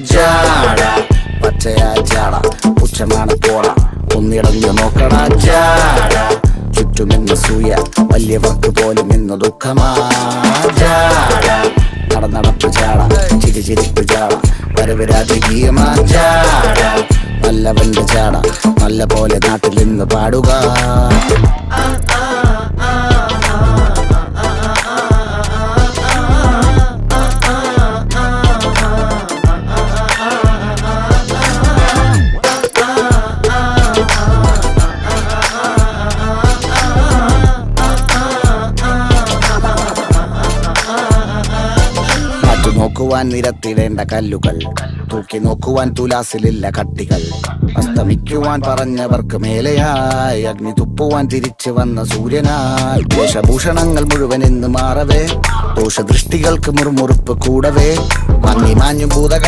ജാട പച്ചയാ ജാട പുച്ഛമാണ് പോട ഒന്നിടഞ്ഞു നോക്കണ ജാട ചുറ്റുമെന്ന് സൂയ വലിയവർക്ക് പോലും ഇന്ന് ദുഃഖമാ ജാട നടപ്പ് ജാട ചിരിപ്പ് ജാട വരവ് രാജകീയമാ ജാട നല്ലവന്റെ ജാട നല്ല പോലെ നാട്ടിൽ നിന്ന് പാടുക. നോക്കുവാൻ നിരത്തിടേണ്ട കല്ലുകൾ, തൂക്കി നോക്കുവാൻ തുലാസിലില്ല കട്ടികൾ, അസ്തമിക്കുവാൻ പറഞ്ഞവർക്ക് മേലെയായി അഗ്നി തുപ്പുവാൻ തിരിച്ചു വന്ന സൂര്യനായി വേഷഭൂഷണങ്ങൾ മുഴുവൻ ഇന്ന് മാറവേ ദോഷദൃഷ്ടികൾക്ക് മുറുമുറുപ്പ് കൂടവേ മങ്ങി മാഞ്ഞു ഭൂതക